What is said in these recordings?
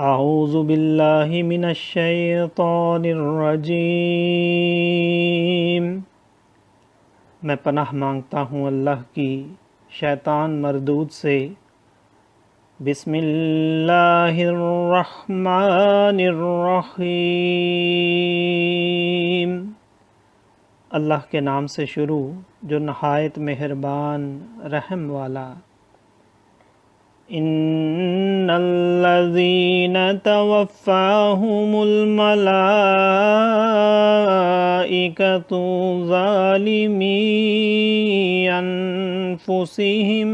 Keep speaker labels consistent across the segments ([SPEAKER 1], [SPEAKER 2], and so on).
[SPEAKER 1] اعوذ باللہ من الشیطان الرجیم۔ میں پناہ مانگتا ہوں اللہ کی شیطان مردود سے۔ بسم اللہ الرحمن الرحیم۔ اللہ کے نام سے شروع جو نہایت مہربان رحم والا۔ ان الذین توفاہم الملائکۃ ظالمی انفسہم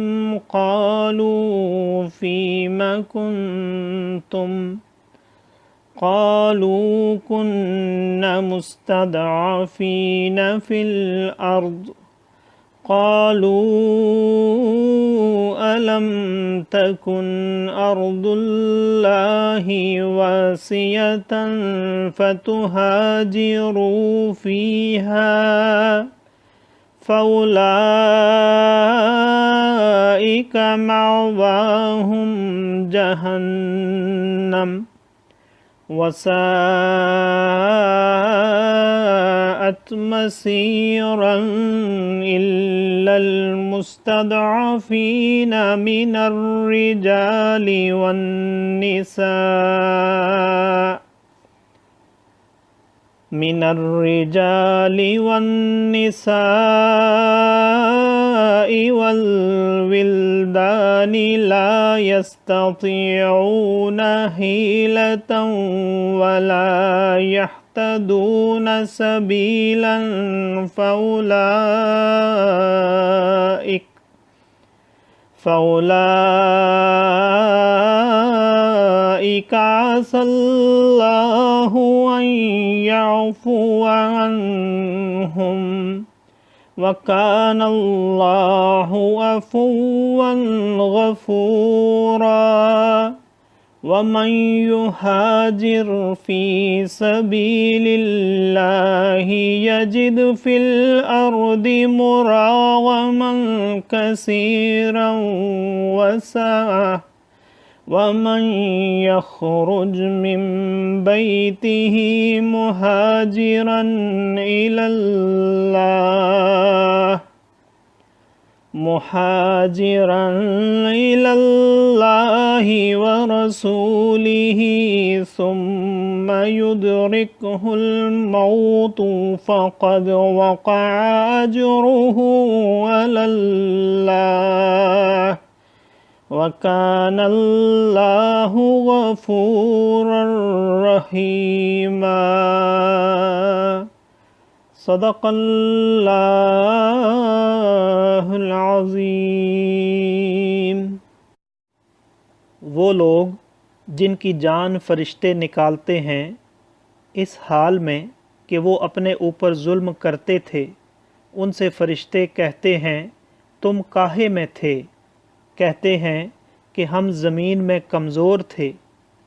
[SPEAKER 1] قالوا فیم کنتم قالوا كنا مستضعفین فی الارض قالوا ألم تكن أرض الله واسعة فتهاجروا فيها فأولئك مأواهم جهنم وساءت مصيرا إلا المستضعفين من الرجال والنساء والولدان لا يستطيعون حيلة ولا يهتدون سبيلا فأولئك عسى الله أن يعفو عنهم وكان الله عفوا غفورا ومن يهاجر في سبيل الله يجد في الأرض مراغما كثيرا وسعة ومن يخرج من بيته مهاجرا إلى الله ورسوله ثم يدركه الموت فقد وقع أجره على الله وكان الله غفورا رحيما۔ صدق اللہ العظیم۔ وہ لوگ جن کی جان فرشتے نکالتے ہیں اس حال میں کہ وہ اپنے اوپر ظلم کرتے تھے، ان سے فرشتے کہتے ہیں تم کاہے میں تھے؟ کہتے ہیں کہ ہم زمین میں کمزور تھے۔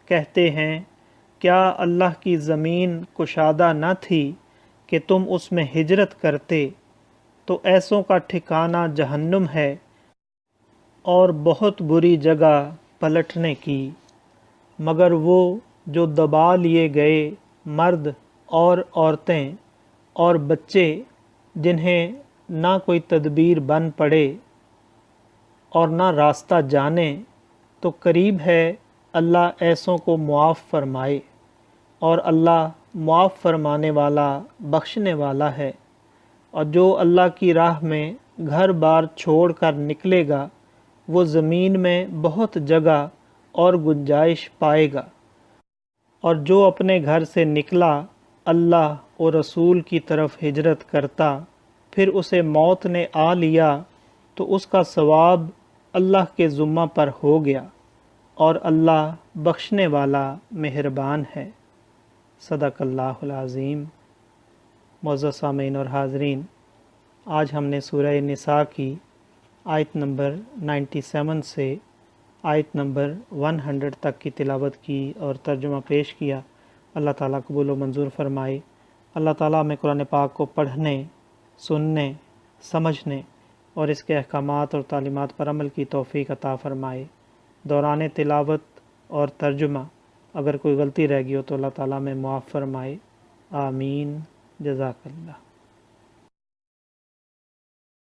[SPEAKER 1] کہتے ہیں کیا اللہ کی زمین کشادہ نہ تھی کہ تم اس میں ہجرت کرتے؟ تو ایسوں کا ٹھکانہ جہنم ہے اور بہت بری جگہ پلٹنے کی۔ مگر وہ جو دبا لیے گئے مرد اور عورتیں اور بچے جنہیں نہ کوئی تدبیر بن پڑے اور نہ راستہ جانے، تو قریب ہے اللہ ایسوں کو معاف فرمائے، اور اللہ معاف فرمانے والا بخشنے والا ہے۔ اور جو اللہ کی راہ میں گھر بار چھوڑ کر نکلے گا وہ زمین میں بہت جگہ اور گنجائش پائے گا، اور جو اپنے گھر سے نکلا اللہ اور رسول کی طرف ہجرت کرتا پھر اسے موت نے آ لیا تو اس کا ثواب اللہ کے ذمہ پر ہو گیا، اور اللہ بخشنے والا مہربان ہے۔ صدق اللہ العظیم۔ معزز سامعین اور حاضرین، آج ہم نے سورہ نساء کی آیت نمبر 97 سے آیت نمبر 100 تک کی تلاوت کی اور ترجمہ پیش کیا۔ اللہ تعالیٰ قبول و منظور فرمائے۔ اللہ تعالیٰ ہمیں قرآن پاک کو پڑھنے، سننے، سمجھنے اور اس کے احکامات اور تعلیمات پر عمل کی توفیق عطا فرمائے۔ دوران تلاوت اور ترجمہ اگر کوئی غلطی رہ گئی ہو تو اللہ تعالیٰ میں معاف فرمائے، آمین، جزاک اللہ۔